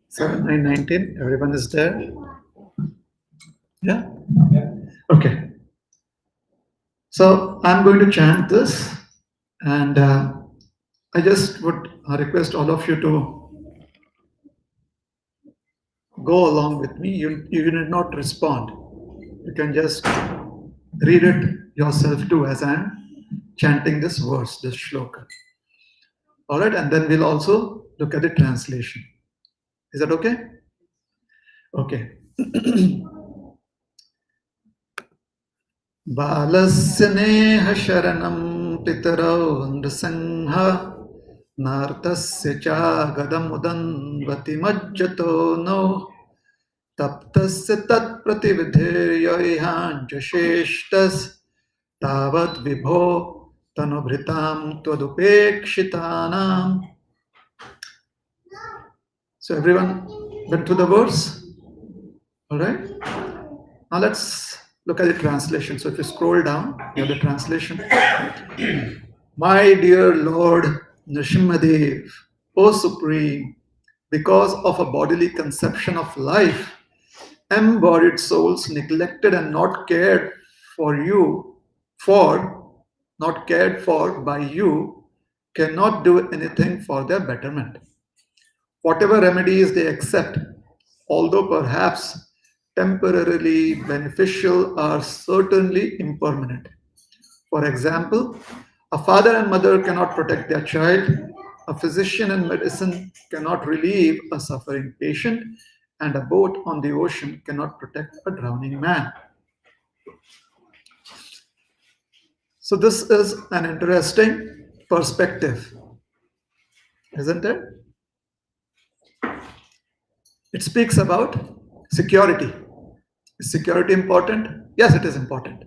7, 9, 19. Everyone is there? Yeah? Okay. So I'm going to chant this, and I just would request all of you to go along with me. You need not respond. You can just read it yourself too as I'm chanting this verse, this shloka. All right, and then we'll also look at the translation. Is that okay? Okay. बालस्य नेह शरणं पितरौ नृसिंह नार्तस्य चागदमुदन्वति मज्जतो नो तप्तस्य तत्प्रतिविधेयैहाञ्जश्रेष्ठस्तावद्विभो तनुभृतां त्वदुपेक्षितानाम्. So everyone went to the verse? All right? Now let's look at the translation. So if you scroll down, you have the translation. My dear Lord Nrsimhadev, O Supreme, because of a bodily conception of life, embodied souls neglected and not cared by you, cannot do anything for their betterment. Whatever remedies they accept, although perhaps temporarily beneficial, are certainly impermanent. For example, a father and mother cannot protect their child, a physician and medicine cannot relieve a suffering patient, and a boat on the ocean cannot protect a drowning man. So this is an interesting perspective, isn't it? It speaks about security. Is security important? Yes, it is important,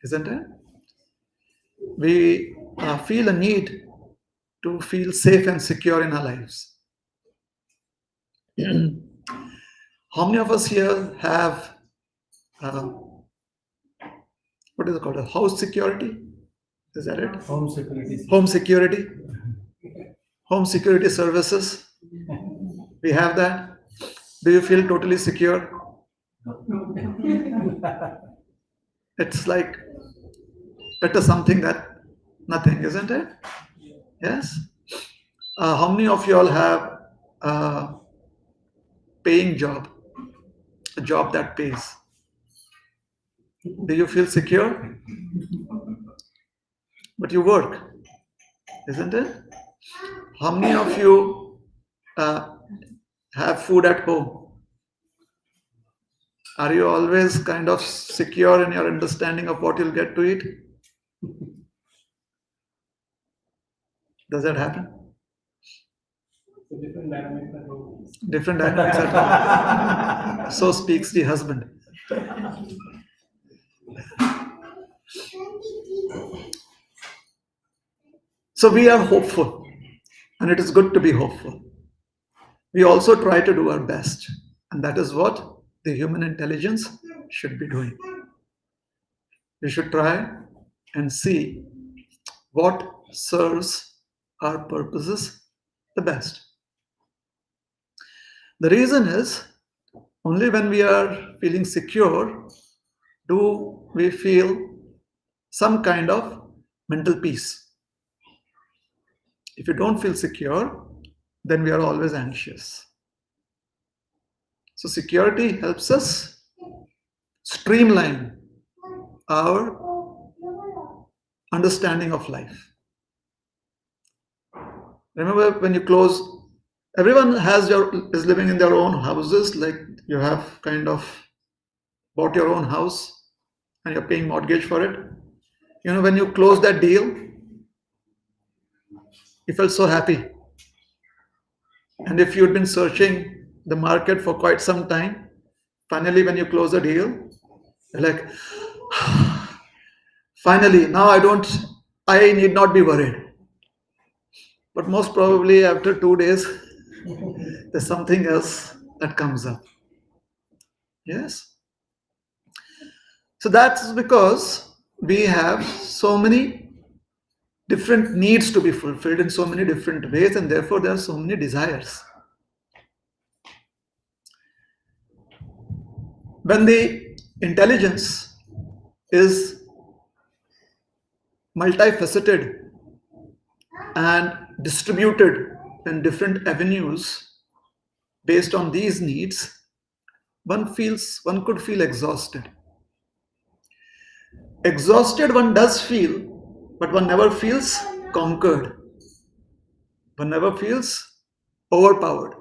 isn't it? We feel a need to feel safe and secure in our lives. How many of us here have what is it called? A house security? Is that it? Home security. Home security. Home security services. We have that. Do you feel totally secure? It's like better something than nothing, isn't it? Yes. How many of you all have a paying job, a job that pays? Do you feel secure? But you work, isn't it? How many of you have food at home? Are you always kind of secure in your understanding of what you'll get to eat? Does that happen? Different dynamics at home. Different dynamics at home. So speaks the husband. So we are hopeful, and it is good to be hopeful. We also try to do our best, and that is what the human intelligence should be doing. We should try and see what serves our purposes the best. The reason is, only when we are feeling secure do we feel some kind of mental peace. If you don't feel secure, then we are always anxious. So security helps us streamline our understanding of life. Remember, when you close, everyone is living in their own houses, like you have kind of bought your own house and you're paying mortgage for it. You know, when you close that deal, you felt so happy. And if you'd been searching the market for quite some time, finally when you close the deal, you're like, finally, now I need not be worried. But most probably after 2 days, there's something else that comes up. Yes? So that's because we have so many different needs to be fulfilled in so many different ways, and therefore there are so many desires. When the intelligence is multifaceted and distributed in different avenues based on these needs, one could feel exhausted. Exhausted one does feel, but one never feels conquered. One never feels overpowered.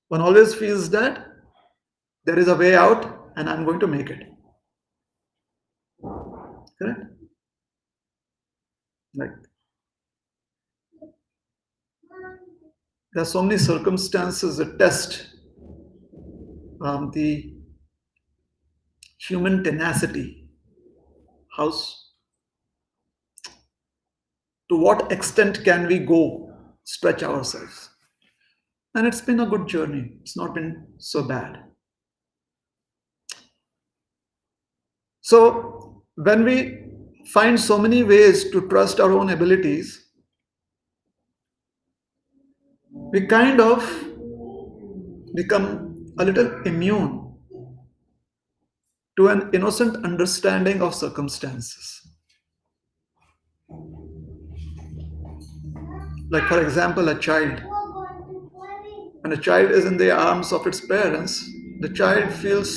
One always feels that there is a way out and I'm going to make it. Correct? Like there are so many circumstances that test the human tenacity. How, to what extent can we go, stretch ourselves? And it's been a good journey. It's not been so bad. So when we find so many ways to trust our own abilities, we kind of become a little immune to an innocent understanding of circumstances. Like, for example, a child. When a child is in the arms of its parents, the child feels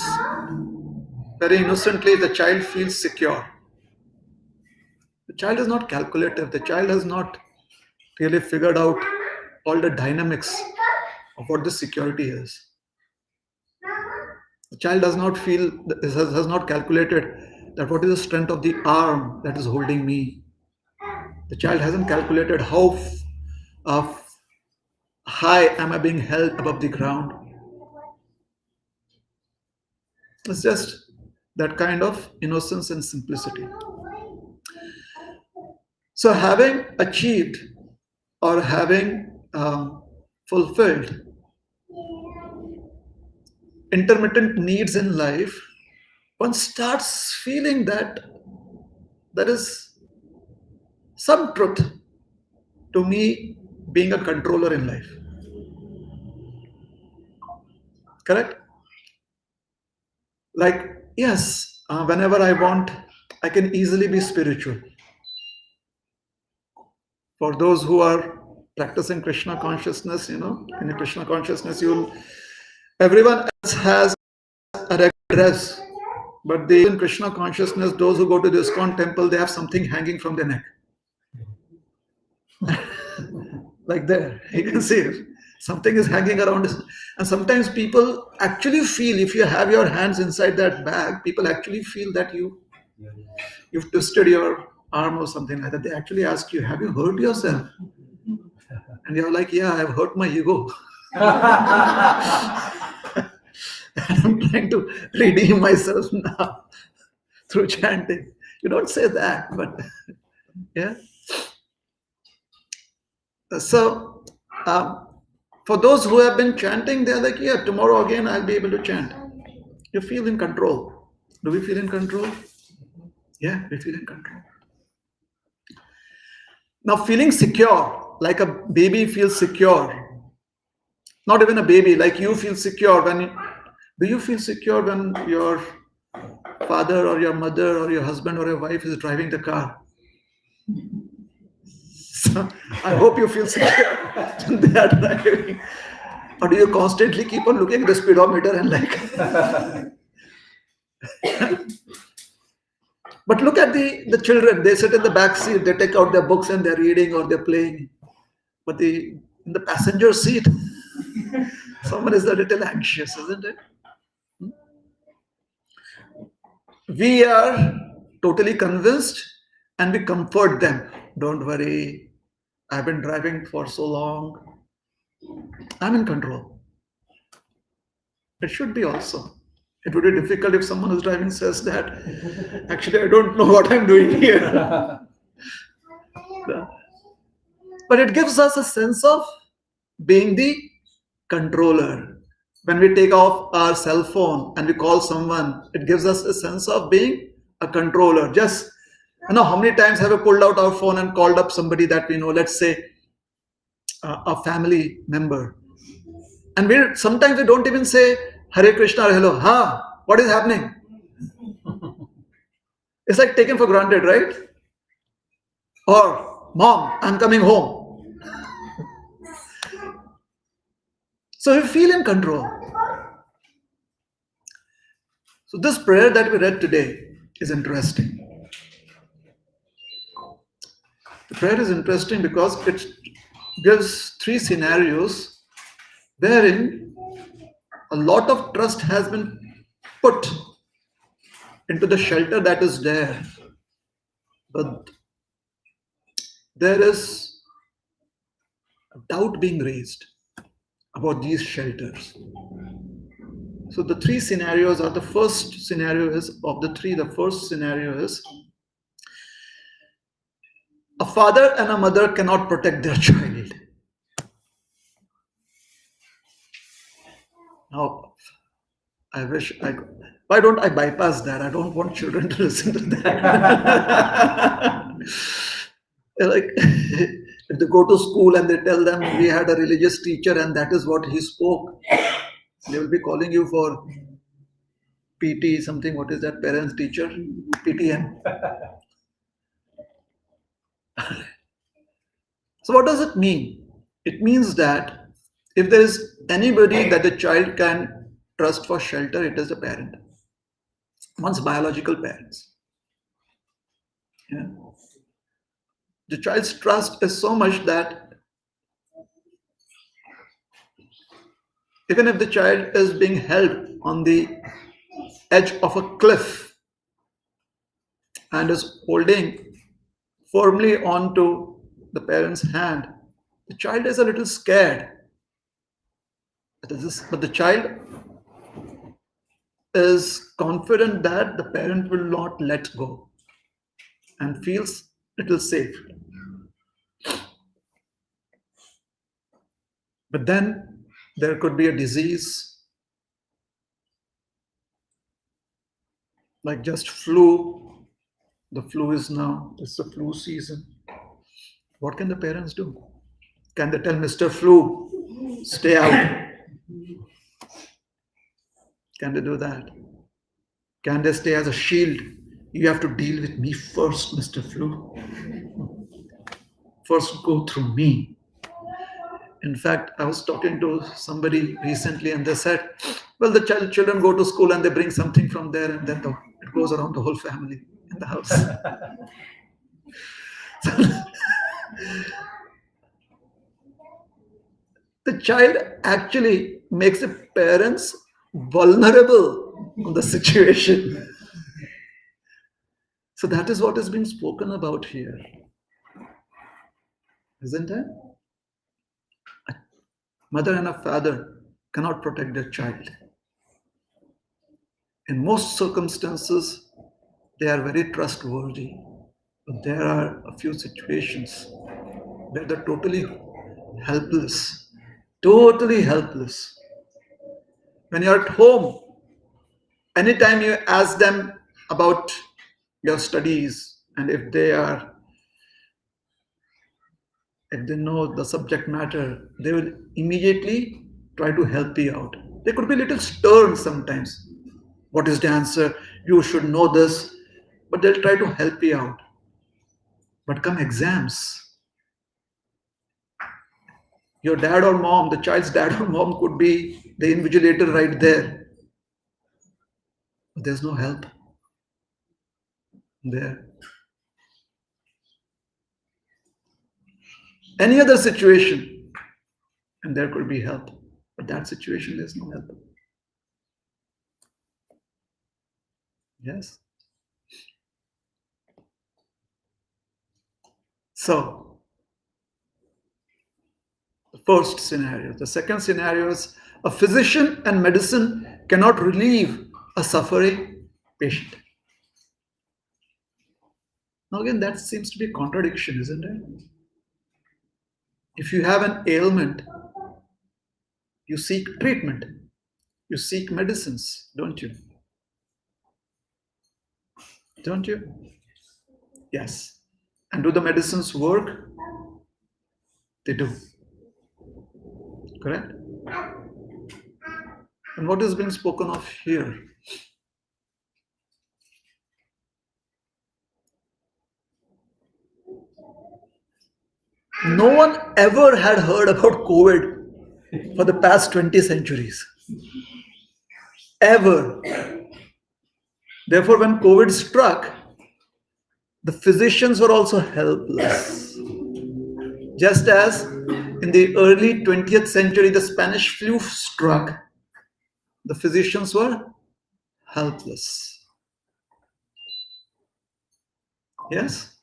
very innocently, the child feels secure. The child is not calculative, the child has not really figured out all the dynamics of what this security is. The child does not feel, has not calculated that what is the strength of the arm that is holding me. The child hasn't calculated how high am I being held above the ground. It's just that kind of innocence and simplicity. So having achieved or having fulfilled intermittent needs in life, one starts feeling that there is some truth to me being a controller in life. Correct? Like, yes, whenever I want, I can easily be spiritual. For those who are practicing Krishna consciousness, in a Krishna consciousness, everyone else has a regular dress, but in Krishna consciousness, those who go to the ISKCON temple, they have something hanging from their neck. Like there, you can see it. Something is hanging around. And sometimes people actually feel, if you have your hands inside that bag, people actually feel that you've twisted your arm or something like that. They actually ask you, have you hurt yourself? And you're like, yeah, I've hurt my ego. And I'm trying to redeem myself now through chanting. You don't say that, but yeah. So for those who have been chanting, they're like, yeah, tomorrow again I'll be able to chant. You feel in control. Do we feel in control? Yeah, we feel in control. Now, feeling secure, like a baby feels secure. Not even a baby, like you feel secure do you feel secure when your father or your mother or your husband or your wife is driving the car? So I hope you feel secure when they are driving. Or do you constantly keep on looking at the speedometer and like... But look at the children. They sit in the back seat, they take out their books and they're reading or they're playing. But in the passenger seat, someone is a little anxious, isn't it? We are totally convinced and we comfort them. Don't worry, I've been driving for so long. I'm in control. It should be also. It would be difficult if someone who's driving says that, actually, I don't know what I'm doing here. But it gives us a sense of being the controller. When we take off our cell phone and we call someone, it gives us a sense of being a controller. Just, how many times have we pulled out our phone and called up somebody that we know, let's say a family member. And sometimes we don't even say, Hare Krishna or hello. What is happening? It's like taken for granted, right? Or, Mom, I'm coming home. So you feel in control. So this prayer that we read today is interesting. The prayer is interesting because it gives three scenarios wherein a lot of trust has been put into the shelter that is there. But there is a doubt being raised about these shelters. So the three scenarios are, the first scenario is of the three, the first scenario is a father and a mother cannot protect their child. Now, I wish I could. Why don't I bypass that? I don't want children to listen to that. Like, if they go to school and they tell them we had a religious teacher and that is what he spoke, they will be calling you for PT something. What is that? Parents teacher PTM. So what does it mean? It means that if there is anybody that the child can trust for shelter, it is the parent. One's biological parents. Yeah. The child's trust is so much that even if the child is being held on the edge of a cliff and is holding firmly onto the parent's hand, the child is a little scared. But the child is confident that the parent will not let go and feels little safe. But then there could be a disease like just flu. The flu is now, it's the flu season. What can the parents do? Can they tell Mr. Flu, stay out? Can they do that? Can they stay as a shield? You have to deal with me first, Mr. Flu. First, go through me. In fact, I was talking to somebody recently and they said, well, the children go to school and they bring something from there and then it goes around the whole family in the house. The child actually makes the parents vulnerable on the situation. So that is what is being spoken about here. Isn't it? A mother and a father cannot protect their child. In most circumstances, they are very trustworthy. But there are a few situations where they're totally helpless. Totally helpless. When you're at home, anytime you ask them about your studies and if they know the subject matter, they will immediately try to help you out. They could be a little stern sometimes. What is the answer? You should know this. But they'll try to help you out. But come exams, your dad or mom, the child's dad or mom could be the invigilator right there. But there's no help there. Any other situation, and there could be help. But that situation, there's no help. Yes. So, the first scenario. The second scenario is a physician and medicine cannot relieve a suffering patient. Now, again, that seems to be a contradiction, isn't it? If you have an ailment, you seek treatment, you seek medicines, don't you? Don't you? Yes. And do the medicines work? They do. Correct? And what is being spoken of here? No one ever had heard about COVID for the past 20 centuries. Ever. Therefore, when COVID struck, the physicians were also helpless. Just as in the early 20th century, the Spanish flu struck, the physicians were helpless. Yes?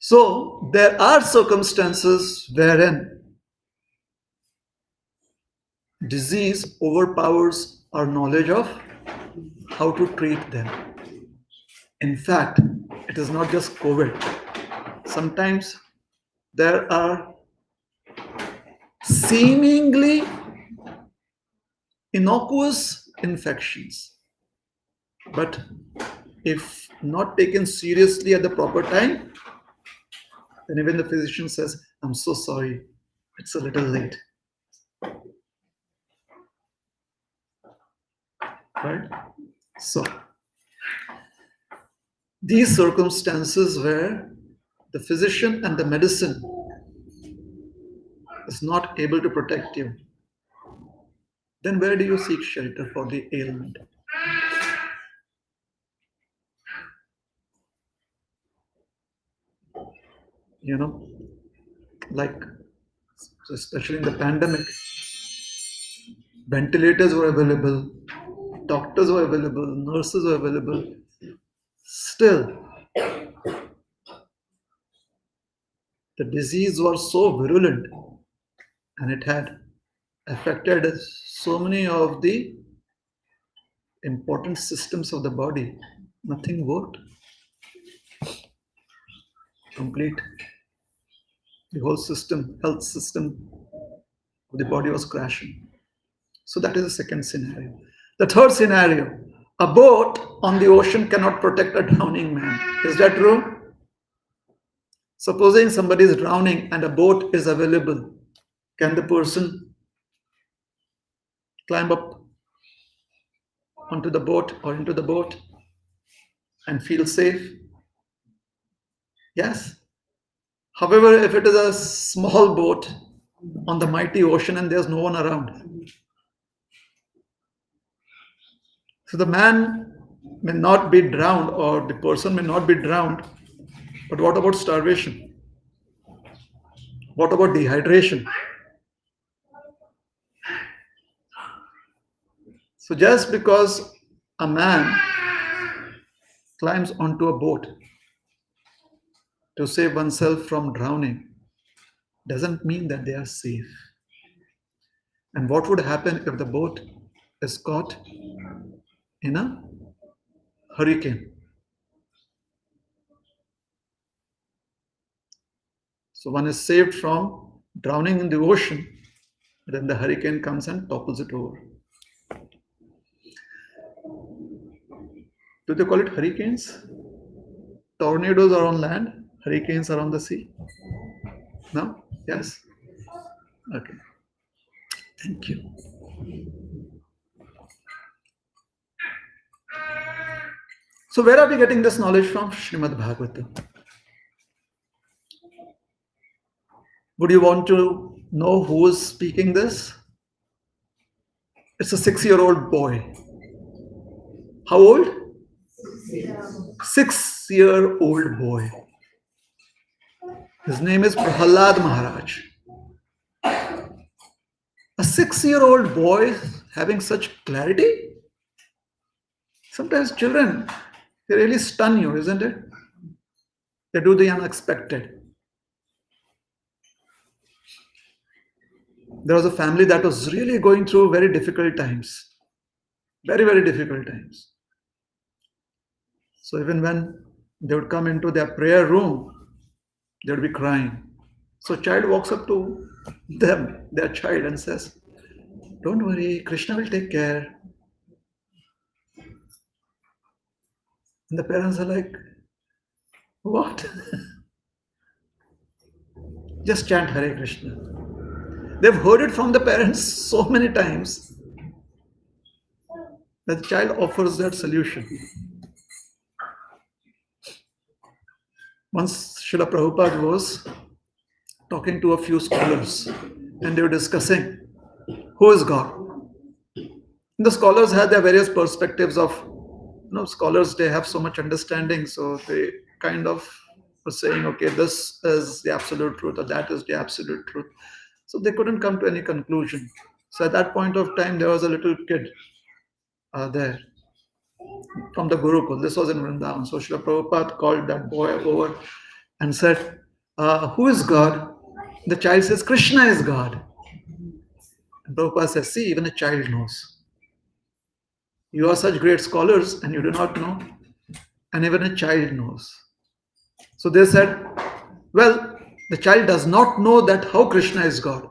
So, there are circumstances wherein disease overpowers our knowledge of how to treat them. In fact, it is not just COVID. Sometimes there are seemingly innocuous infections, but if not taken seriously at the proper time, then even the physician says, I'm so sorry, it's a little late. Right? So, these circumstances where the physician and the medicine is not able to protect you, then where do you seek shelter for the ailment? You know, like especially in the pandemic, ventilators were available, doctors were available, nurses were available. Still, the disease was so virulent and it had affected so many of the important systems of the body. Nothing worked. Complete. The whole system, health system of the body was crashing. So that is the second scenario. The third scenario, a boat on the ocean cannot protect a drowning man. Is that true? Supposing somebody is drowning and a boat is available, can the person climb up onto the boat or into the boat and feel safe? Yes. However, if it is a small boat on the mighty ocean and there's no one around, so the man may not be drowned or the person may not be drowned, but what about starvation? What about dehydration? So just because a man climbs onto a boat to save oneself from drowning doesn't mean that they are safe. And what would happen if the boat is caught in a hurricane? So one is saved from drowning in the ocean, then the hurricane comes and topples it over. Do they call it hurricanes? Tornadoes are on land, hurricanes are on the sea. No? Yes? Okay. Thank you. So where are we getting this knowledge from? Srimad Bhagavatam. Would you want to know who is speaking this? It's a 6-year-old boy. How old? 6-year-old boy. His name is Prahalad Maharaj. A 6-year-old boy having such clarity? Sometimes children, they really stun you, isn't it? They do the unexpected. There was a family that was really going through very difficult times. Very, very difficult times. So even when they would come into their prayer room, they would be crying. So child walks up to them, their child, and says, don't worry, Krishna will take care. And the parents are like, what? Just chant Hare Krishna. They've heard it from the parents so many times that the child offers that solution. Once Srila Prabhupada was talking to a few scholars and they were discussing who is God. The scholars had their various perspectives of, scholars, they have so much understanding, so they kind of were saying, okay, this is the absolute truth or that is the absolute truth. So they couldn't come to any conclusion. So at that point of time, there was a little kid there from the Gurukul. This was in Vrindavan. So Srila Prabhupada called that boy over and said, who is God? The child says, Krishna is God. And Prabhupada says, see, even a child knows. You are such great scholars and you do not know, and even a child knows. So they said, well, the child does not know that how Krishna is God.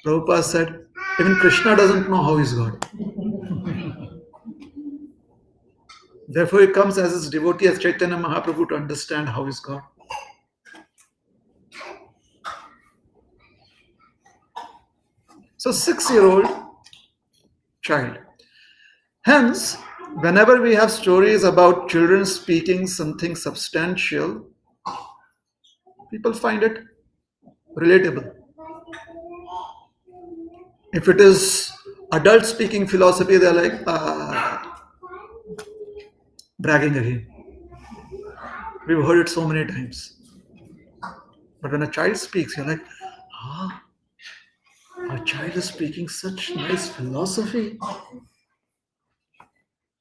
Prabhupada said, even Krishna doesn't know how he is God. Therefore, he comes as his devotee, as Chaitanya Mahaprabhu, to understand how is God. So 6-year-old child. Hence, whenever we have stories about children speaking something substantial, people find it relatable. If it is adult speaking philosophy, they're like, bragging again. We've heard it so many times. But when a child speaks, you're like, a child is speaking such nice philosophy.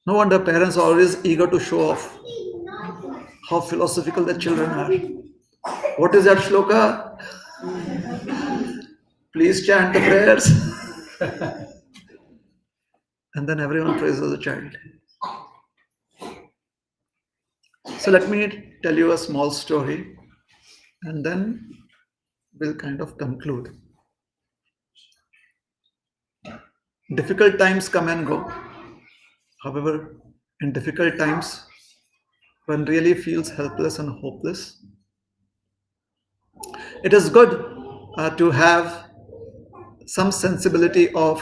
No wonder parents are always eager to show off how philosophical the children are. What is that shloka? Please chant the prayers. And then everyone praises the child. So let me tell you a small story and then we'll kind of conclude. Difficult times come and go. However, in difficult times, one really feels helpless and hopeless, it is good to have some sensibility of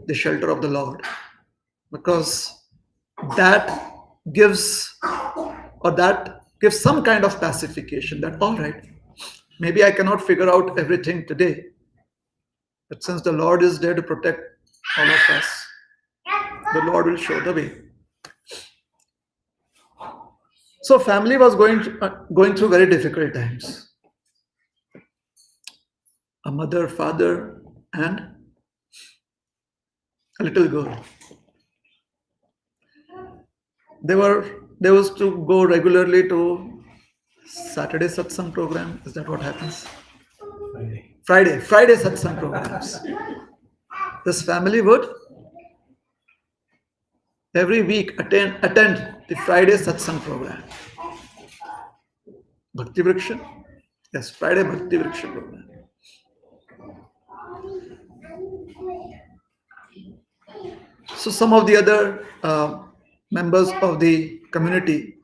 the shelter of the Lord, because that gives some kind of pacification that, all right, maybe I cannot figure out everything today, but since the Lord is there to protect all of us, the Lord will show the way. So family was going through very difficult times. A mother, father, and a little girl. They was to go regularly to Saturday satsang program. Is that what happens? Friday satsang programs. This family would every week attend the Friday satsang program. Bhakti Vriksha? Yes, Friday Bhakti Vriksha program. So some of the other members of the community,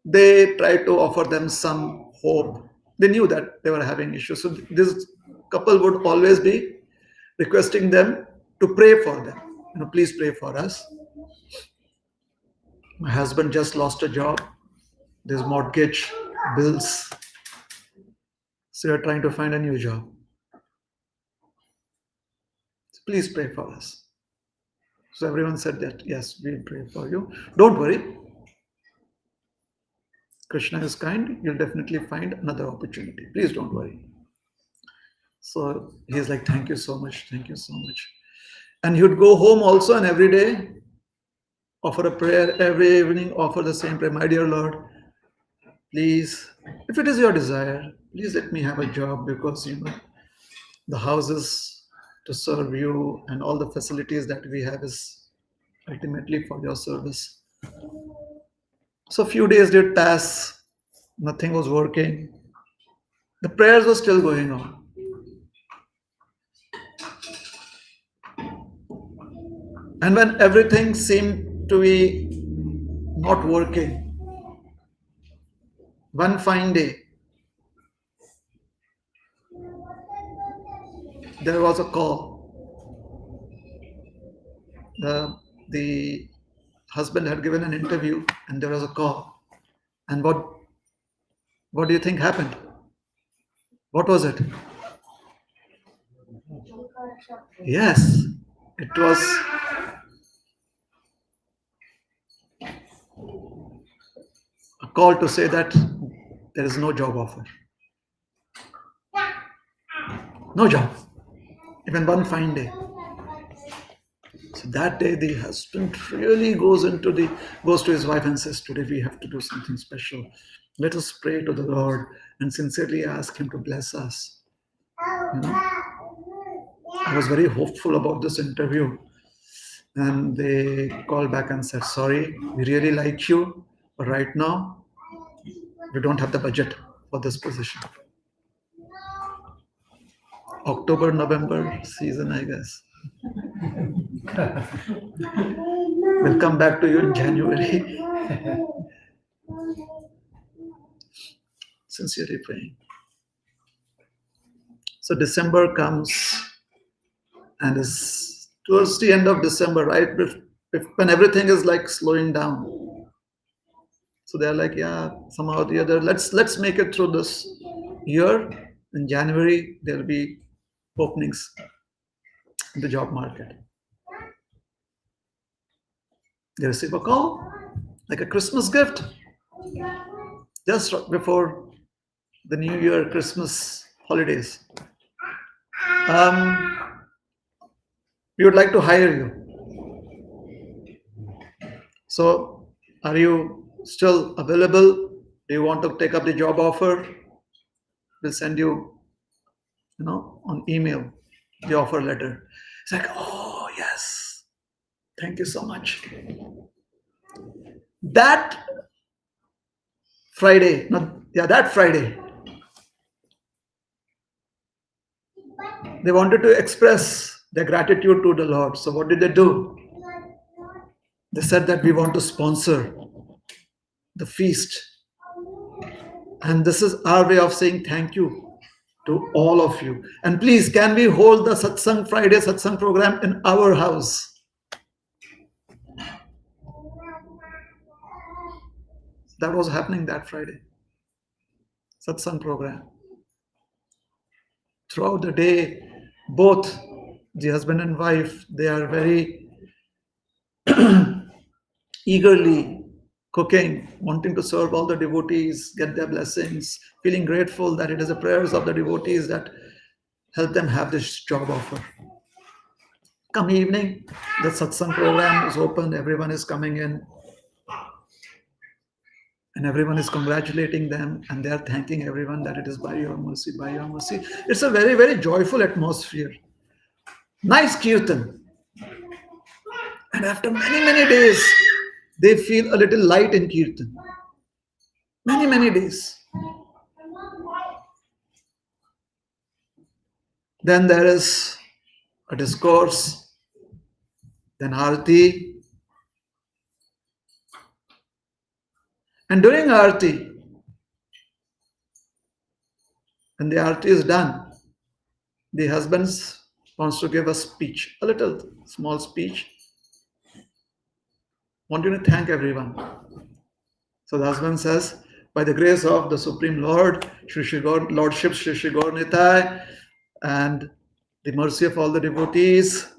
they tried to offer them some hope. They knew that they were having issues. So this couple would always be requesting them to pray for them. Please pray for us. My husband just lost a job. There's mortgage, bills. So you're trying to find a new job. So please pray for us. So everyone said that, yes, we'll pray for you. Don't worry. Krishna is kind. You'll definitely find another opportunity. Please don't worry. So he's like, thank you so much. Thank you so much. And he would go home also, and every day offer a prayer. Every evening offer the same prayer. My dear Lord, please, if it is your desire, please let me have a job, because the houses to serve you and all the facilities that we have is ultimately for your service. So a few days did pass, nothing was working. The prayers were still going on. And when everything seemed to be not working, one fine day, there was a call. The husband had given an interview and there was a call. And what What do you think happened? What was it? Yes, it was a call to say that there is no job offer. No job. Even one fine day. So that day the husband really goes to his wife and says, today we have to do something special. Let us pray to the Lord and sincerely ask him to bless us. You know, I was very hopeful about this interview. And they called back and said, sorry, we really like you, but right now we don't have the budget for this position. October, November season, I guess. We'll come back to you in January. Sincerely praying. So December comes, and is towards the end of December, right? When everything is like slowing down. So they're like, yeah, somehow or the other, let's make it through this year. In January, there'll be openings in the job market. They receive a call, like a Christmas gift, just before the New Year, Christmas holidays. We would like to hire you. So, are you still available? Do you want to take up the job offer? We'll send you, on email, the offer letter. It's like, oh, yes. Thank you so much. That Friday, they wanted to express their gratitude to the Lord. So what did they do? They said that we want to sponsor the feast. And this is our way of saying thank you to all of you. And please, can we hold the Satsang Friday Satsang program in our house? That was happening that Friday. Satsang program. Throughout the day, both the husband and wife, they are very eagerly cooking, wanting to serve all the devotees, get their blessings, feeling grateful that it is the prayers of the devotees that help them have this job offer. Come evening, the satsang program is open, everyone is coming in, and everyone is congratulating them, and they are thanking everyone that it is by your mercy, by your mercy. It's a very, very joyful atmosphere. Nice kirtan. And after many, many days, they feel a little light in kirtan. Many, many days. Then there is a discourse, then Arati. And during Arati, when the Arati is done, the husband wants to give a speech, a little small speech, wanting to thank everyone. So the husband says, by the grace of the Supreme Lord, Lordship Shri Shri Gaur Nitai, and the mercy of all the devotees,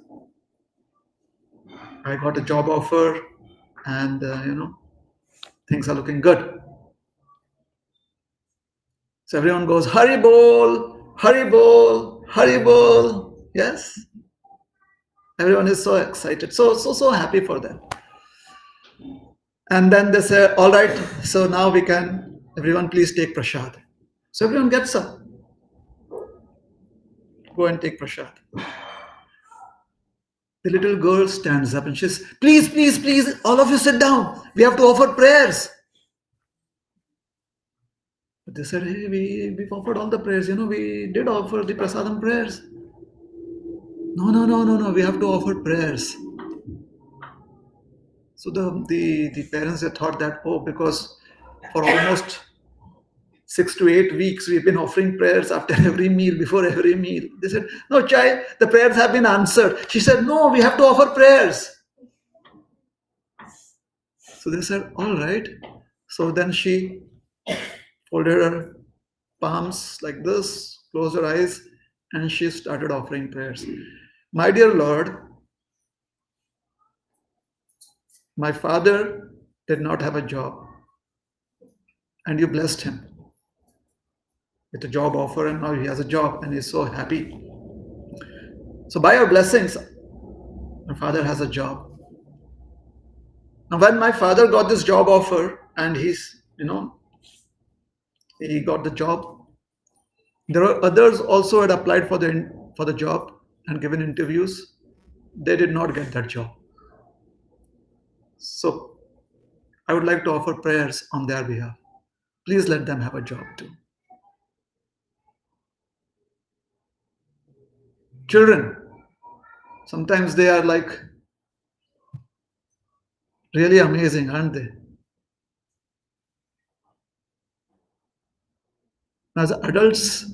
I got a job offer, and things are looking good. So everyone goes, Hari Bol, Hari Bol, Hari Bol. Yes. Everyone is so excited, so happy for them. And then they say, all right, so now we can, everyone please take prasad. So everyone gets up. Go and take prasad. The little girl stands up and she says, please, please, please, all of you sit down. We have to offer prayers. But they said, hey, we've offered all the prayers. We did offer the prasadam prayers. No, we have to offer prayers. So the parents, they thought that, because for almost 6 to 8 weeks, we've been offering prayers after every meal, before every meal. They said, no, child, the prayers have been answered. She said, no, we have to offer prayers. So they said, all right. So then she folded her palms like this, closed her eyes, and she started offering prayers. My dear Lord, my father did not have a job, and you blessed him with a job offer, and now he has a job and he's so happy. So, by your blessings, my father has a job. Now, when my father got this job offer and he got the job, there were others also had applied for the job and given interviews. They did not get that job. So, I would like to offer prayers on their behalf. Please let them have a job too. Children, sometimes they are like really amazing, aren't they? As adults,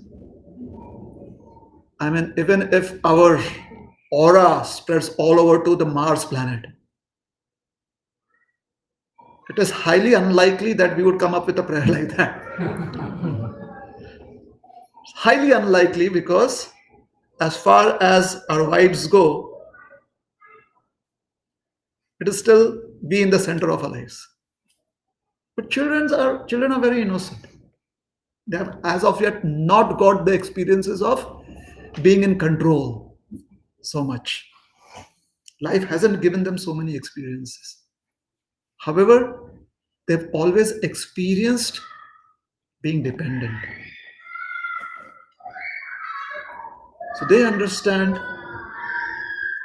I mean, even if our aura spreads all over to the Mars planet, it is highly unlikely that we would come up with a prayer like that. Highly unlikely because, as far as our vibes go, it is still be in the center of our lives. But children are very innocent. They have as of yet not got the experiences of being in control so much. Life hasn't given them so many experiences. However, they've always experienced being dependent. So they understand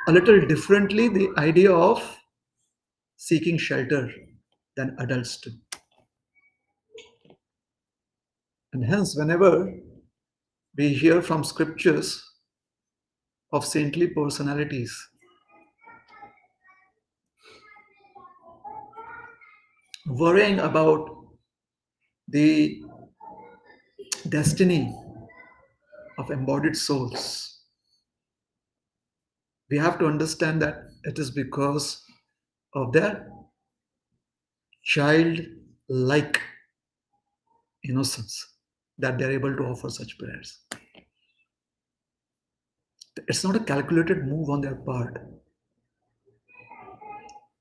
a little differently the idea of seeking shelter than adults do. And hence, whenever we hear from scriptures of saintly personalities worrying about the destiny of embodied souls, we have to understand that it is because of their childlike innocence that they're able to offer such prayers. It's not a calculated move on their part.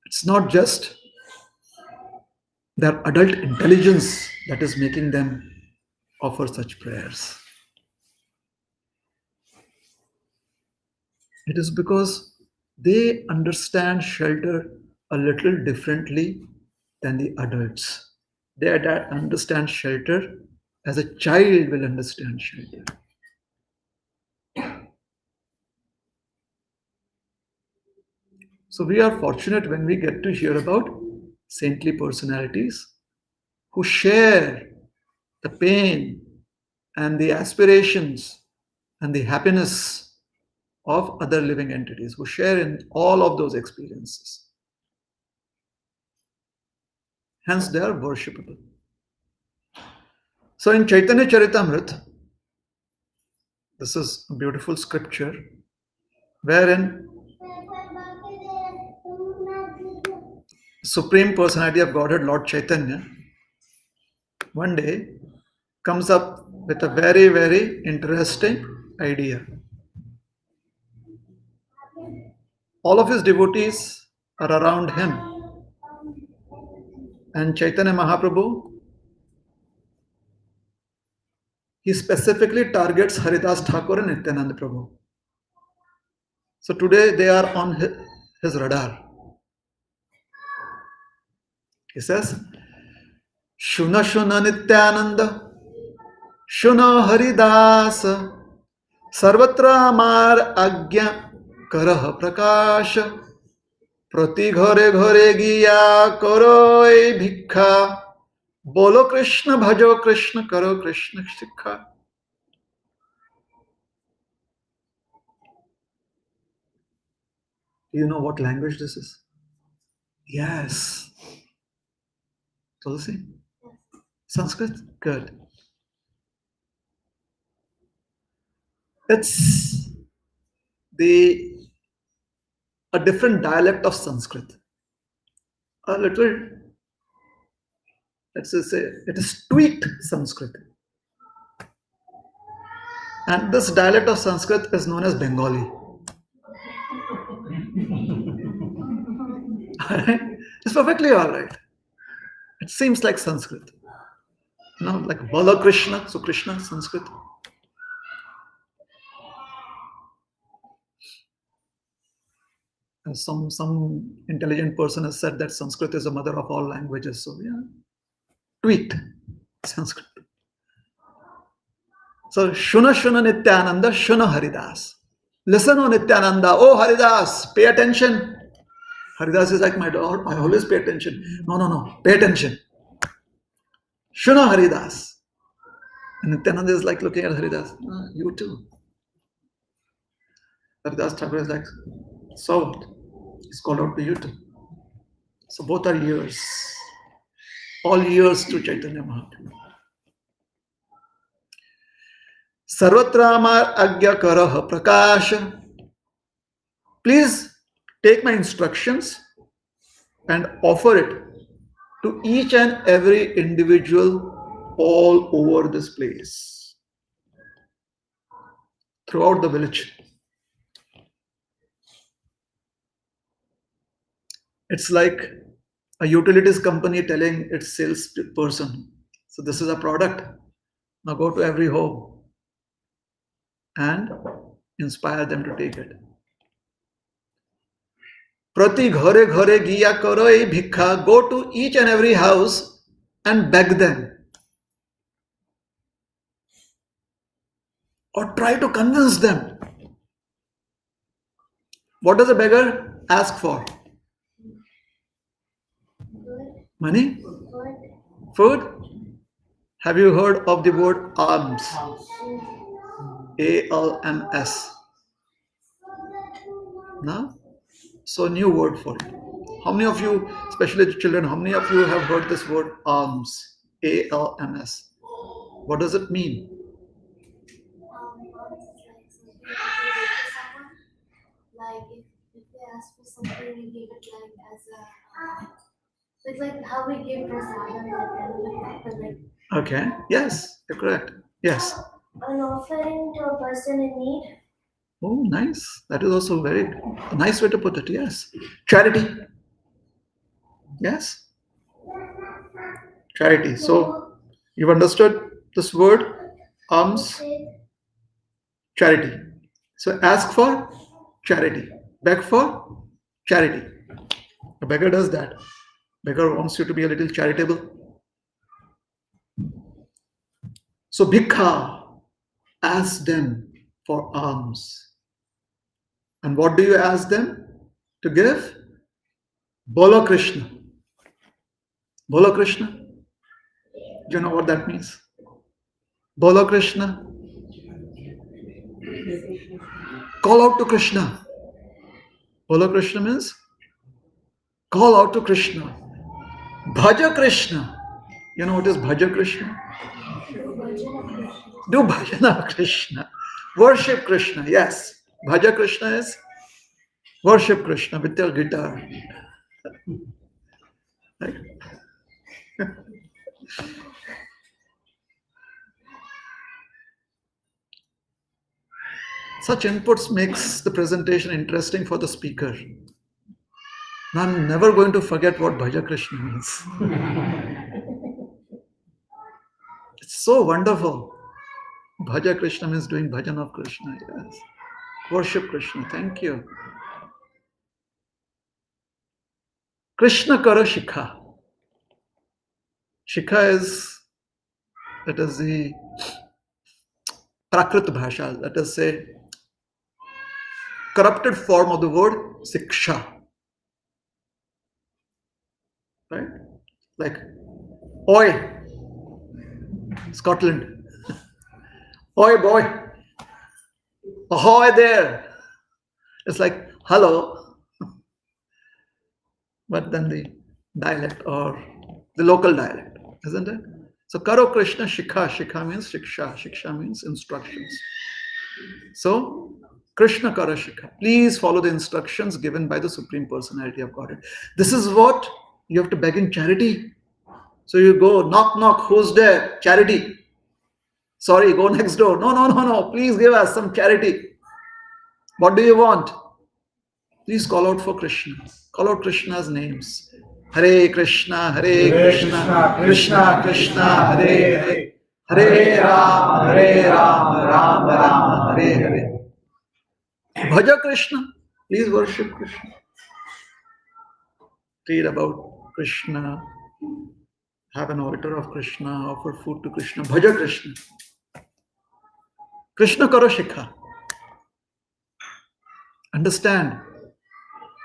It's not just their adult intelligence that is making them offer such prayers. It is because they understand shelter a little differently than the adults. They understand shelter as a child will understand shelter. So we are fortunate when we get to hear about saintly personalities who share the pain and the aspirations and the happiness of other living entities, who share in all of those experiences. Hence, they are worshipable. So, in Chaitanya Charitamrita, this is a beautiful scripture wherein Supreme Personality of Godhead, Lord Chaitanya, one day comes up with a very, very interesting idea. All of his devotees are around him, and Chaitanya Mahaprabhu, he specifically targets Haridas Thakur and Nityananda Prabhu. So today they are on his radar. He says, Shuna Shuna Nityananda, Shuna Haridas, Sarvatra Amar Agya Karah Prakash, Prati Ghare Ghare Giya Koroi Bhikha, Bolo Krishna Bhajo Krishna Karo Krishna Shikha. Do you know what language this is? Yes. Tulsi? Sanskrit? Good. It's a different dialect of Sanskrit. A little let's just say, it is tweaked Sanskrit. And this dialect of Sanskrit is known as Bengali. It's perfectly all right. It seems like Sanskrit. Like Bala Krishna, so Krishna, Sanskrit. And some intelligent person has said that Sanskrit is the mother of all languages. So yeah, tweaked Sanskrit. So Shuna Shuna Nityananda, Shuna Haridas. Listen, O Nityananda, oh Haridas, pay attention. Haridas is like my dog, I always pay attention. No, pay attention. Shuna Haridas. And Nityananda is like looking at Haridas. You too. Haridas Thakur is like, so what? He's called out to you too. So both are ears. All ears to Chaitanya Mahaprabhu. Sarvatramar Agya Karaha Prakasha. Please take my instructions and offer it to each and every individual all over this place, throughout the village. It's like a utilities company telling its salesperson, so this is a product, now go to every home and inspire them to take it. Prati ghare ghare giya karo ei bhikha. Go to each and every house and beg them. Or try to convince them. What does a beggar ask for? Money? Food? Have you heard of the word alms? A-L-M-S. No? So new word for it. How many of you, especially the children, how many of you have heard this word alms? A-L-M-S. What does it mean? Like if they ask for something, we give it like as a it's like how we give prasadam, like Okay. Yes, you're correct. Yes. an offering to a person in need. Oh, nice. That is also very nice way to put it. Yes. Charity. Yes. Charity. So you've understood this word, alms, charity. So ask for charity. Beg for charity. A beggar does that. Beggar wants you to be a little charitable. So bhikha, ask them for alms. And what do you ask them to give? Bolo Krishna. Bolo Krishna. Do you know what that means? Bolo Krishna. Call out to Krishna. Bolo Krishna means call out to Krishna. Bhaja Krishna. You know what is Bhaja Krishna? Do bhajana Krishna. Worship Krishna. Yes. Bhaja Krishna is worship Krishna with your guitar. Right? Such inputs makes the presentation interesting for the speaker. Now, I'm never going to forget what Bhaja Krishna means. It's so wonderful. Bhaja Krishna means doing bhajan of Krishna. Yes. Worship Krishna. Thank you. Krishna Kara Shikha. Shikha is, that is the Prakrit Bhasha, let us say, corrupted form of the word Siksha. Right? Like, oi, Scotland. Oi, boy. Ahoy there. It's like, hello. But then the dialect or the local dialect, isn't it? So, Karo Krishna Shikha. Shikha means Shiksha. Shiksha means instructions. So, Krishna Kara Shikha. Please follow the instructions given by the Supreme Personality of Godhead. This is what you have to beg in charity. So you go, knock, knock, who's there? Charity. Sorry, go next door. No, no, no, no. Please give us some charity. What do you want? Please call out for Krishna. Call out Krishna's names. Hare Krishna, Hare Krishna, Krishna Krishna, Hare Hare. Hare Ram, Ram Ram, Hare Hare. Bhaja Krishna. Please worship Krishna. Read about Krishna. Have an altar of Krishna. Offer food to Krishna. Bhaja Krishna. Krishna Karo Shikha. Understand.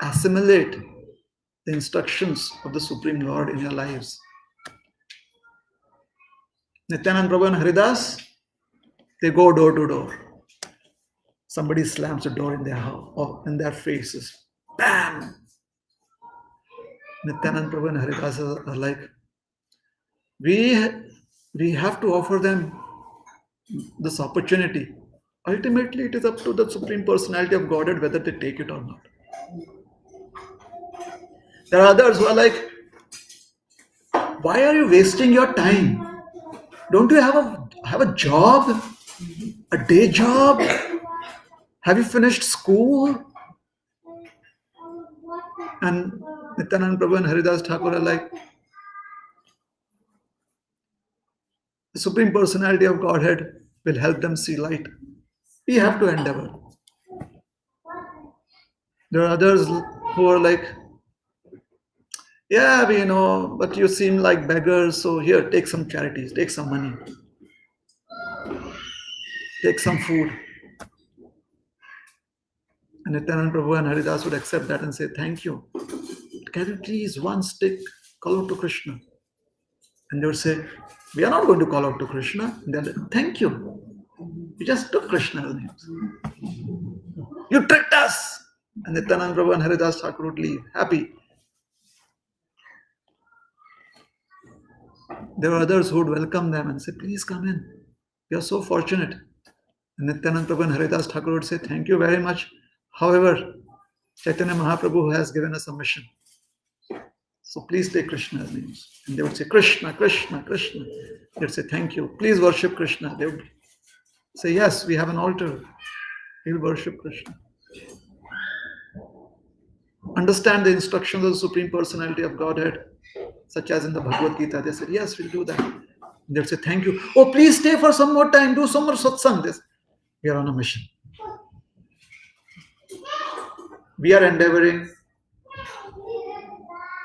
Assimilate the instructions of the Supreme Lord in your lives. Nityanand Prabhu and Haridas, they go door to door. Somebody slams the door in their house or in their faces. Bam! Nityanand Prabhu and Haridas are like, we have to offer them this opportunity. Ultimately, it is up to the Supreme Personality of Godhead whether they take it or not. There are others who are like, why are you wasting your time? Don't you have a job? A day job? Have you finished school? And Nityanand Prabhu and Haridas Thakur are like, the Supreme Personality of Godhead will help them see light. We have to endeavor. There are others who are like, yeah, we know, but you seem like beggars, so here, take some charities, take some money, take some food. And Nityanand Prabhu and Haridas would accept that and say, thank you. Can you please one stick call out to Krishna? And they would say, we are not going to call out to Krishna. And they're like, thank you. You just took Krishna's names. You tricked us. And Nityanand Prabhu and Haridas Thakur would leave happy. There were others who would welcome them and say, please come in. We are so fortunate. And Nityanand Prabhu and Haridas Thakur would say, thank you very much. However, Chaitanya Mahaprabhu has given us a mission. So please take Krishna's names. And they would say, Krishna, Krishna, Krishna. They would say, thank you. Please worship Krishna. They would say, yes, we have an altar. We will worship Krishna. Understand the instructions of the Supreme Personality of Godhead, such as in the Bhagavad Gita. They said, yes, we'll do that. And they would say, thank you. Oh, please stay for some more time. Do some more satsang. We are on a mission. We are endeavoring.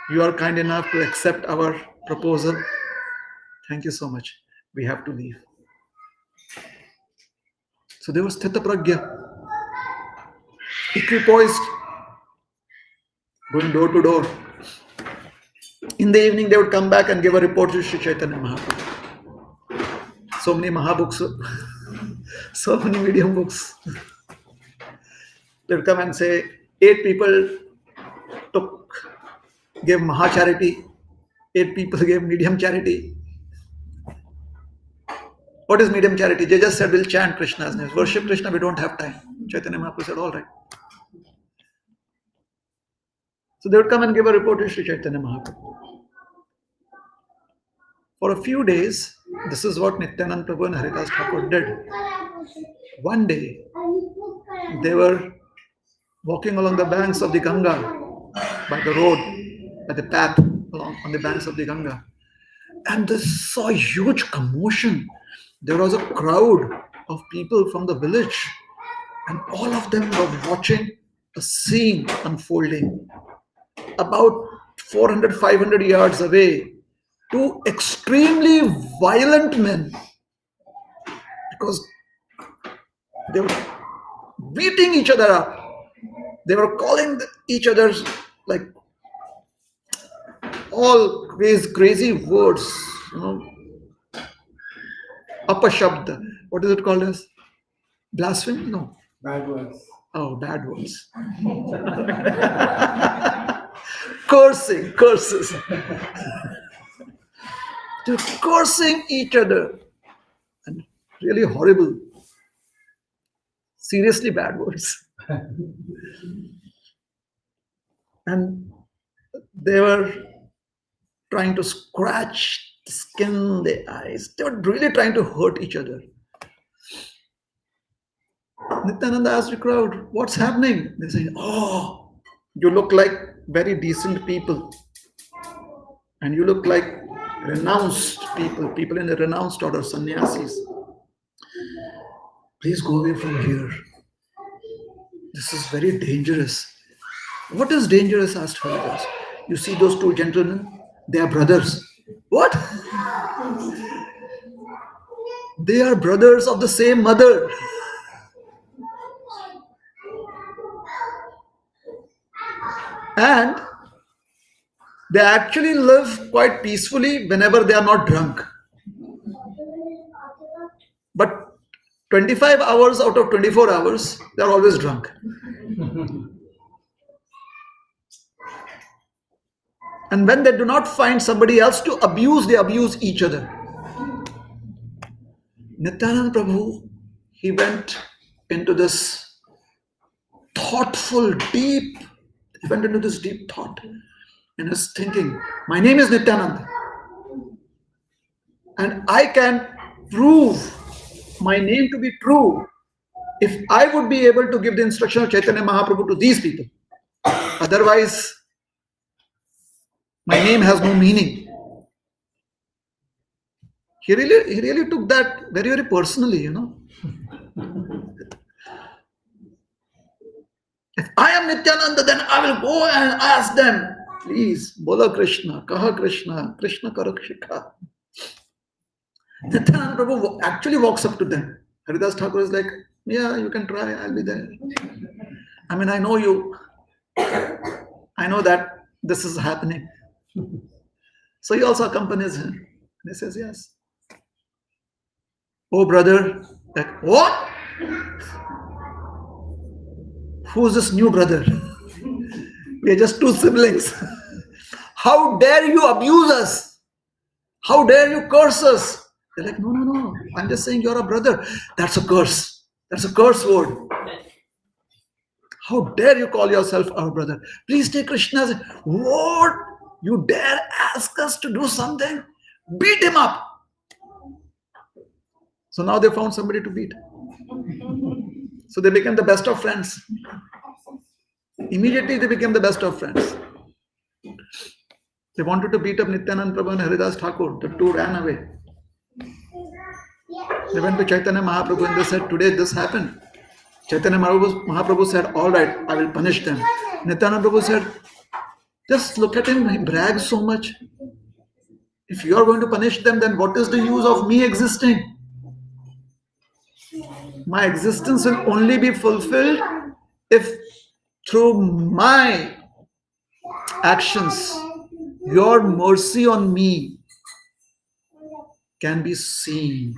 You are kind enough to accept our proposal. Thank you so much. We have to leave. So there was Sthita Pragya, equipoised, going door to door. In the evening, they would come back and give a report to Sri Chaitanya Mahaprabhu. So many Mahabooks, so many medium books. They would come and say, 8 people gave Maha charity, 8 people gave medium charity. What is medium charity? They just said, we'll chant Krishna's name. Worship Krishna, we don't have time. Chaitanya Mahaprabhu said, all right. So they would come and give a report to Sri Chaitanya Mahaprabhu. For a few days, this is what Nityanand Prabhu and Haridas Thakur did. One day, they were walking along the banks of the Ganga, by the road, by the path on the banks of the Ganga. And they saw a huge commotion. There was a crowd of people from the village, and all of them were watching a scene unfolding. About 400, 500 yards away, 2 extremely violent men, because they were beating each other up. They were calling each other's like all these crazy words, apashabda. What is it called as? Blasphemy? No. Bad words. Oh, bad words. Curses. They're cursing each other. And really horrible. Seriously bad words. And they were trying to scratch the skin, the eyes. They were really trying to hurt each other. Nityananda asked the crowd, "What's happening?" They say, "Oh, you look like very decent people. And you look like renounced people in the renounced order, sannyasis. Please go away from here. This is very dangerous." "What is dangerous?" asked Haridas. "You see those two gentlemen? They are brothers." "What?" "They are brothers of the same mother. And they actually live quite peacefully whenever they are not drunk. But 25 hours out of 24 hours, they are always drunk. And when they do not find somebody else to abuse, they abuse each other." Nityananda Prabhu, he went into this thoughtful, deep, he went into this deep thought and was thinking, my name is Nityananda. And I can prove my name to be true if I would be able to give the instruction of Chaitanya Mahaprabhu to these people. Otherwise, my name has no meaning. He really took that very, very personally, If I am Nityananda, then I will go and ask them, please, Bola Krishna, Kaha Krishna, Krishna Karakshika. Nityananda Prabhu actually walks up to them. Haridas Thakur is like, yeah, you can try, I'll be there. I mean, I know you. I know that this is happening. So he also accompanies him. And he says, yes. Oh, brother. Like, what? Who's this new brother? We are just two siblings. How dare you abuse us? How dare you curse us? They're like, no. I'm just saying you're a brother. That's a curse. That's a curse word. How dare you call yourself our brother? Please take Krishna's. What? You dare ask us to do something? Beat him up. So now they found somebody to beat. So they became the best of friends. Immediately they became the best of friends. They wanted to beat up Nityananda Prabhu and Haridas Thakur. The two ran away. They went to Chaitanya Mahaprabhu and they said, today this happened. Chaitanya Mahaprabhu said, all right, I will punish them. Nityananda Prabhu said, just look at him, he brags so much. If you are going to punish them, then what is the use of me existing? My existence will only be fulfilled if through my actions, your mercy on me can be seen.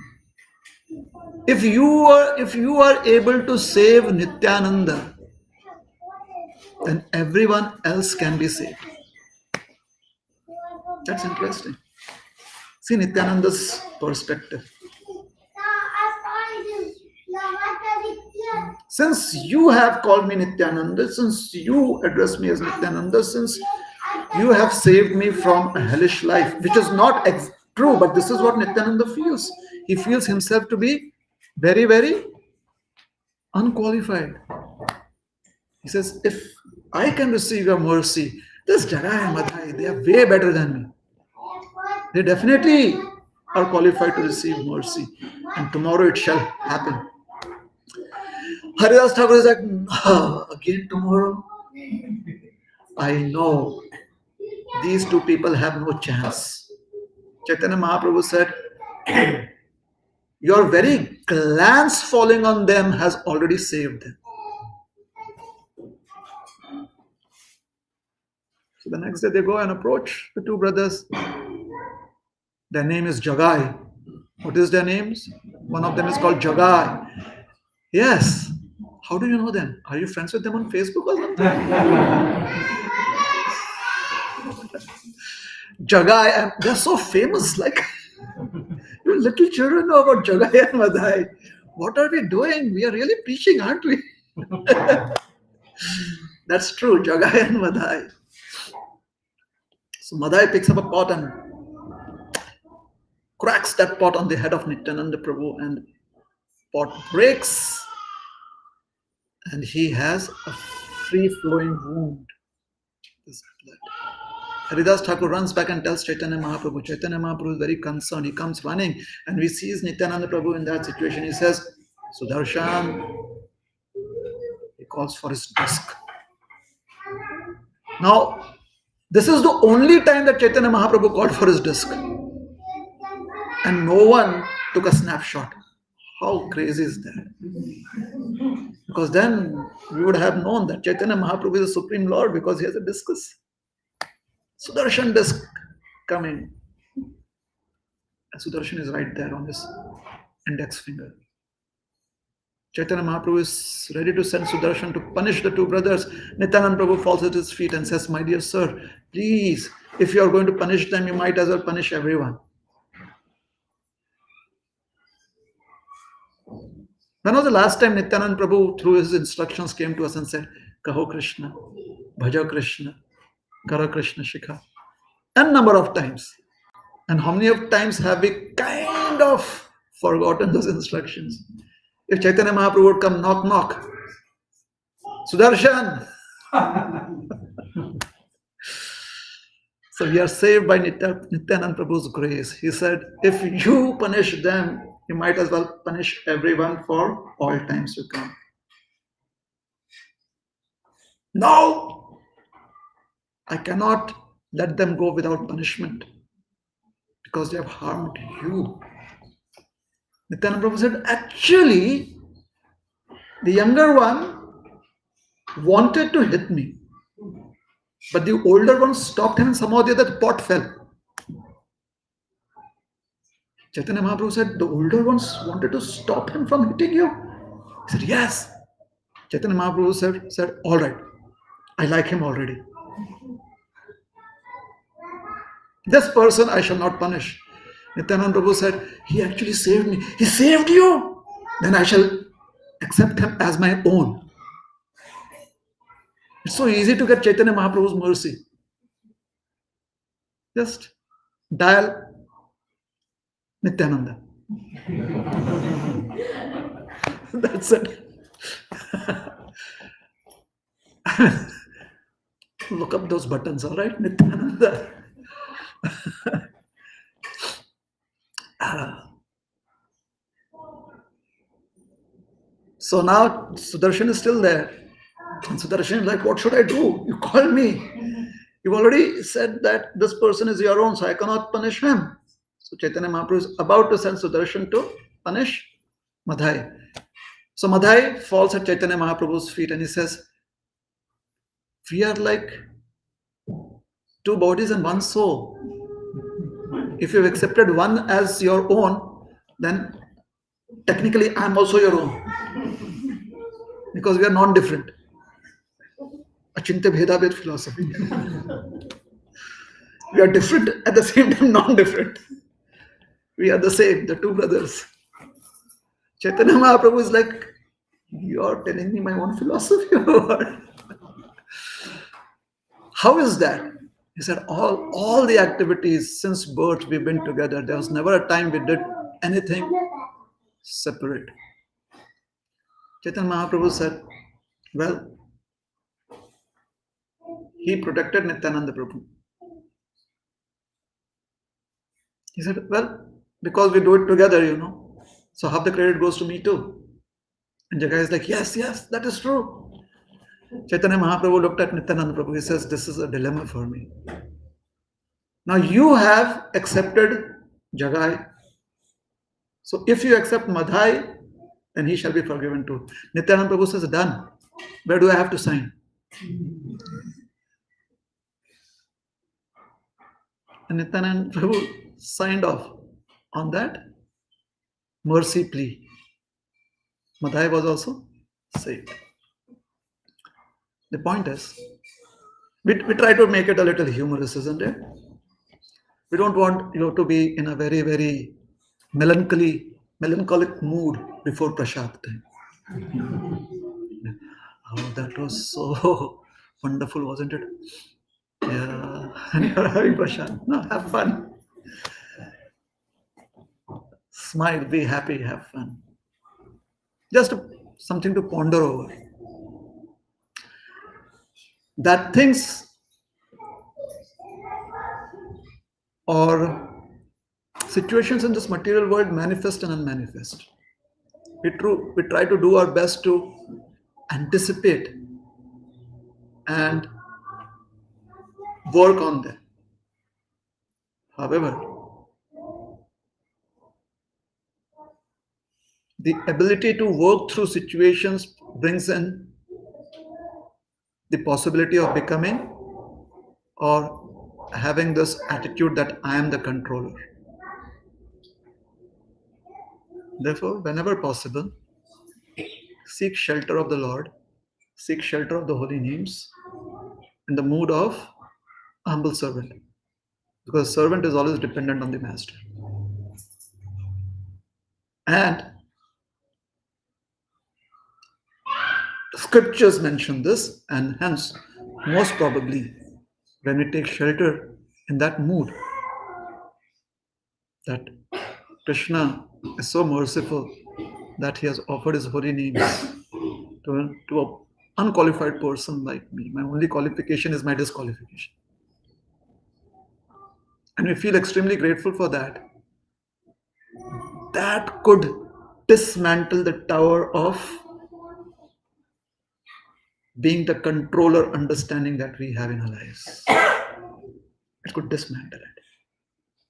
If you are able to save Nityananda, then everyone else can be saved. That's interesting. See Nityananda's perspective. Since you have called me Nityananda, since you address me as Nityananda, since you have saved me from a hellish life, which is not true, but this is what Nityananda feels. He feels himself to be very, very unqualified. He says, if I can receive your mercy, this Jagai and Madhai, they are way better than me. They definitely are qualified to receive mercy. And tomorrow it shall happen. Haridas Thakur is like, no, again tomorrow? I know these two people have no chance. Chaitanya Mahaprabhu said, your very glance falling on them has already saved them. So the next day they go and approach the two brothers. Their name is Jagai. What is their names? One of them is called Jagai. Yes. How do you know them? Are you friends with them on Facebook or something? Jagai, and they're so famous. Like, you little children know about Jagai and Madhai. What are we doing? We are really preaching, aren't we? That's true, Jagai and Madhai. So Madhai picks up a pot and cracks that pot on the head of Nityananda Prabhu, and pot breaks, and he has a free-flowing wound. This blood. Haridas Thakur runs back and tells Chaitanya Mahaprabhu. Chaitanya Mahaprabhu is very concerned. He comes running and we sees Nityananda Prabhu in that situation. He says, Sudarshan. He calls for his desk. Now, this is the only time that Chaitanya Mahaprabhu called for his desk. And no one took a snapshot. How crazy is that? Because then we would have known that Chaitanya Mahaprabhu is the Supreme Lord because he has a discus. Sudarshan disc coming. And Sudarshan is right there on his index finger. Chaitanya Mahaprabhu is ready to send Sudarshan to punish the two brothers. Nityananda Prabhu falls at his feet and says, my dear sir, please, if you are going to punish them, you might as well punish everyone. When was the last time Nityananda Prabhu, through his instructions, came to us and said, Kaho Krishna, Bhaja Krishna, Kara Krishna Shikha? N number of times. And how many of times have we kind of forgotten those instructions? If Chaitanya Mahaprabhu would come knock, knock, Sudarshan. So we are saved by Nityananda Prabhu's grace. He said, if you punish them, you might as well punish everyone for all times to come. No, I cannot let them go without punishment because they have harmed you. Nityananda Prabhu said, actually, the younger one wanted to hit me, but the older one stopped him and somehow the other pot fell. Chaitanya Mahaprabhu said, the older ones wanted to stop him from hitting you? He said, yes. Chaitanya Mahaprabhu said, all right, I like him already. This person I shall not punish. Nityananda Prabhu said, he actually saved me. He saved you. Then I shall accept him as my own. It's so easy to get Chaitanya Mahaprabhu's mercy. Just dial Nityananda. That's it. Look up those buttons, all right? Nityananda. So now Sudarshan is still there. And Sudarshan is like, what should I do? You called me. You've already said that this person is your own, so I cannot punish him. So Chaitanya Mahaprabhu is about to send Sudarshan to punish Madhai. So Madhai falls at Chaitanya Mahaprabhu's feet and he says, we are like two bodies and one soul. If you've accepted one as your own, then technically I am also your own. Because we are non-different. Achintya Bhedabhed philosophy. We are different at the same time non-different. We are the same, the two brothers. Chaitanya Mahaprabhu is like, you are telling me my own philosophy or what? How is that? He said, all the activities since birth we've been together. There was never a time we did anything separate. Chaitanya Mahaprabhu said, well, he protected Nityananda Prabhu. He said, well, because we do it together, so half the credit goes to me too. And Jagai is like, yes, that is true. Chaitanya Mahaprabhu looked at Nityananda Prabhu. He says, this is a dilemma for me. Now you have accepted Jagai. So if you accept Madhai, then he shall be forgiven too. Nityananda Prabhu says, done. Where do I have to sign? And Nityananda Prabhu signed off on that mercy plea. Madhai was also saved. The point is, we try to make it a little humorous, isn't it? We don't want you to be in a very, very melancholic mood before Prashad time. Oh, that was so wonderful, wasn't it? Yeah, and you're having Prashad. No, have fun. Smile, be happy, have fun. Just something to ponder over. That things or situations in this material world manifest and unmanifest. We try to do our best to anticipate and work on them. However, the ability to work through situations brings in the possibility of becoming or having this attitude that I am the controller. Therefore, whenever possible, seek shelter of the Lord, seek shelter of the holy names in the mood of humble servant. Because servant is always dependent on the master. And scriptures mention this, and hence, most probably, when we take shelter in that mood, that Krishna is so merciful that he has offered his holy names to an unqualified person like me. My only qualification is my disqualification. And we feel extremely grateful for that. That could dismantle the tower of being the controller understanding that we have in our lives. It could dismantle it.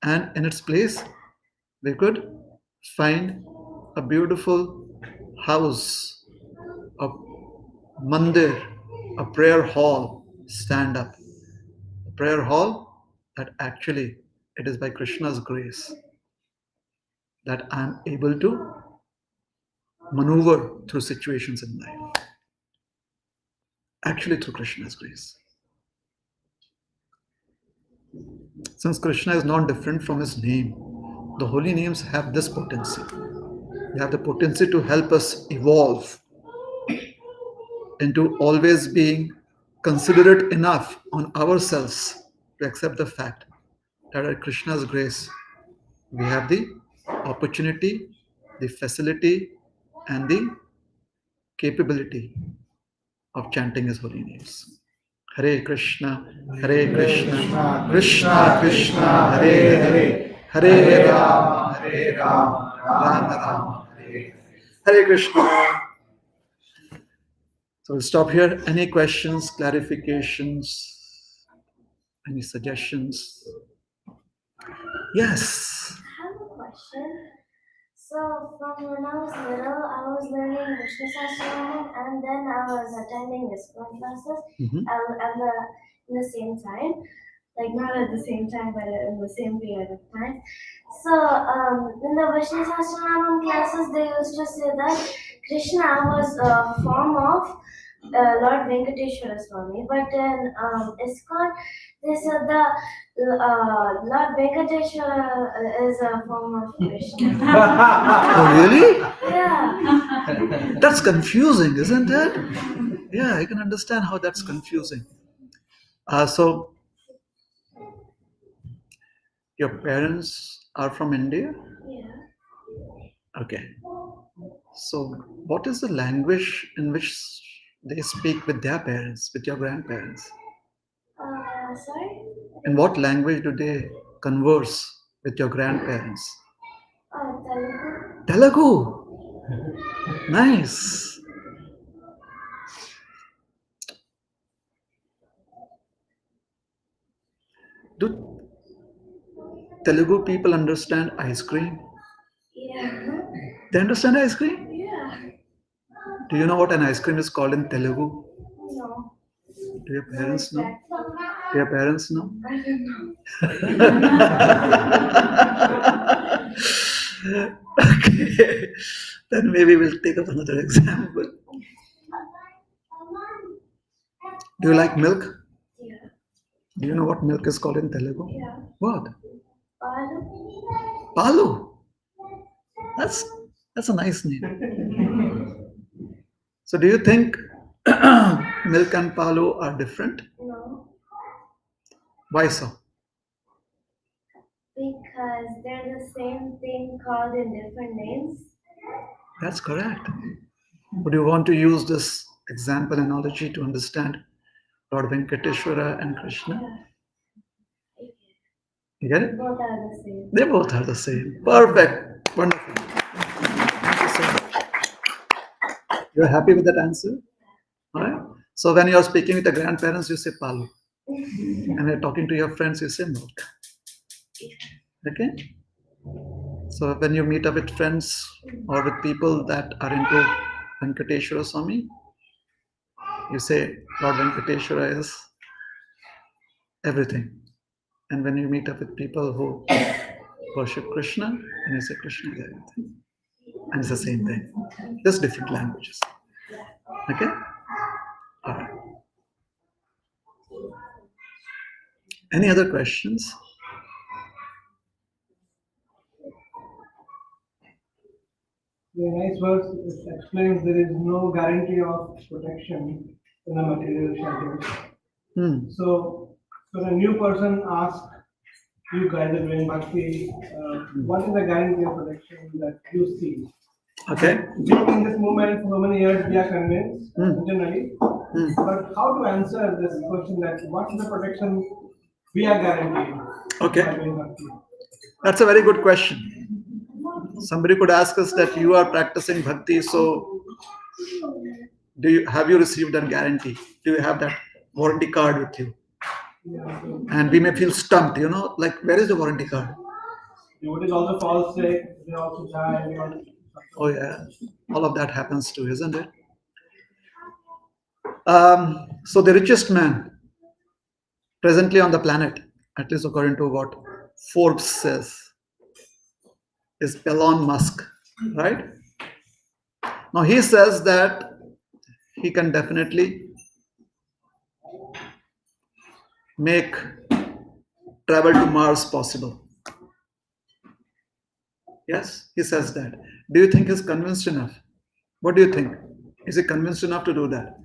And in its place, we could find a beautiful house, a mandir, a prayer hall stand up. A prayer hall that actually it is by Krishna's grace that I am able to maneuver through situations in life. Actually, through Krishna's grace. Since Krishna is not different from his name, the holy names have this potency. They have the potency to help us evolve into always being considerate enough on ourselves to accept the fact that at Krishna's grace, we have the opportunity, the facility, and the capability of chanting his holy names. Hare Krishna, Krishna Krishna, Hare Hare, Hare Rama, Rama Rama, Hare Krishna. So we'll stop here. Any questions, clarifications, any suggestions? Yes. I have a question. So from when I was little, I was learning Vishnu Sahasranam and then I was attending ISKCON classes Mhm. in the same time. Like not at the same time, but in the same period of time. So in the Vishnu Sahasranam classes, they used to say that Krishna was a form of Lord Venkateshwara Swami, but in ISKCON, they said the Lord Venkateshwara is a form of Krishna. Oh, really? Yeah. That's confusing, isn't it? Yeah, I can understand how that's confusing. So, your parents are from India? Yeah. Okay. So, what is the language in which they speak with their parents, with your grandparents? Sorry? In what language do they converse with your grandparents? Telugu. Telugu. Nice. Do Telugu people understand ice cream? Yeah. They understand ice cream? Yeah. Do you know what an ice cream is called in Telugu? No. Do your parents know? Do your parents know? I don't know. Okay. Then maybe we'll take up another example. Do you like milk? Yeah. Do you know what milk is called in Telugu? Yeah. What? Palu. Palu. That's a nice name. So do you think milk and palu are different? No. Why so? Because they're the same thing called in different names. That's correct. Would you want to use this example analogy to understand Lord Venkateshwara and Krishna? You get it? Both are the same. They both are the same. Perfect. Wonderful. Thank you so much. You're happy with that answer? All right. So when you're speaking with the grandparents, you say Palu. And when you're talking to your friends, you say milk. Okay? So when you meet up with friends or with people that are into Venkateshwara Swami, you say Lord Venkateshwara is everything. And when you meet up with people who worship Krishna, and you say Krishna is everything. And it's the same thing, just different languages. Okay? All right. Any other questions? The nice verse explains there is no guarantee of protection in a material shelter. So, when a new person asks you guys are doing bhakti, what is the guarantee of protection that you see? Okay. Being in this movement for so many years, we are convinced internally. But how to answer this question that what is the protection we are guaranteed Okay. by doing bhakti? That's a very good question. Somebody could ask us that you are practicing bhakti, so have you received a guarantee? Do you have that warranty card with you? Yeah, so And we may feel stumped, like where is the warranty card? devotees also fall sick, they also die, they also Oh yeah, all of that happens too, isn't it? So the richest man presently on the planet, at least according to what Forbes says, is Elon Musk, right? Now he says that he can definitely make travel to Mars possible. Yes, he says that. Do you think he's convinced enough? What do you think? Is he convinced enough to do that?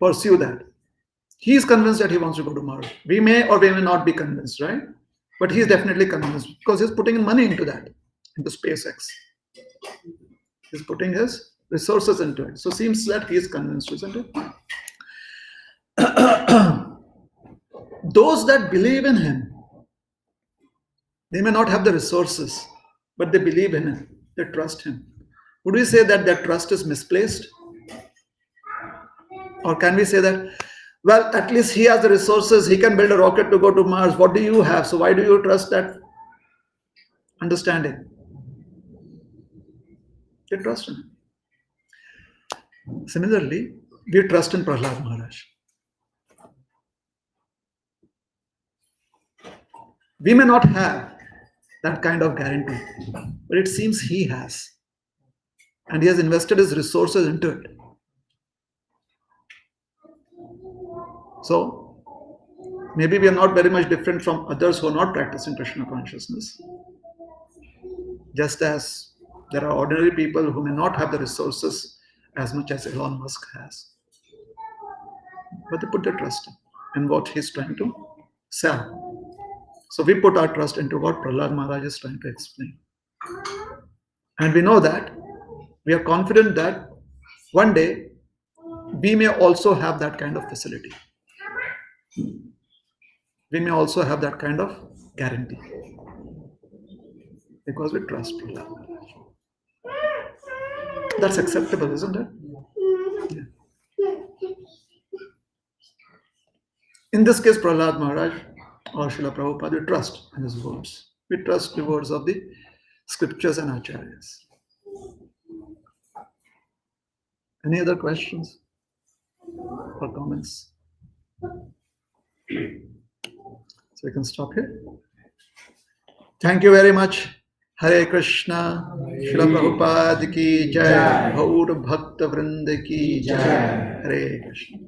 Pursue that. He is convinced that he wants to go to Mars. We may or we may not be convinced, right? But he is definitely convinced because he's putting money into that, into SpaceX. He's putting his resources into it. So seems that he is convinced, isn't it? Those that believe in him, they may not have the resources, but they believe in him. They trust him. Would we say that their trust is misplaced? Or can we say that, well, at least he has the resources, he can build a rocket to go to Mars. What do you have? So why do you trust that understanding? They trust him. Similarly, we trust in Prahlad Maharaj. We may not have that kind of guarantee, but it seems he has. And he has invested his resources into it. So, maybe we are not very much different from others who are not practicing Krishna consciousness. Just as there are ordinary people who may not have the resources as much as Elon Musk has. But they put their trust in what he's trying to sell. So we put our trust into what Prahlad Maharaj is trying to explain. And we know that, we are confident that one day we may also have that kind of facility. We may also have that kind of guarantee. Because we trust Prahlad Maharaj. That's acceptable, isn't it? Yeah. In this case, Prahlad Maharaj or Srila Prabhupada, we trust in his words. We trust the words of the scriptures and acharyas. Any other questions or comments? So we can stop here. Thank you very much. Hare Krishna, Srila Prabhupada ki jai, Gaur Bhakta Vrinda ki jai. Hare Krishna.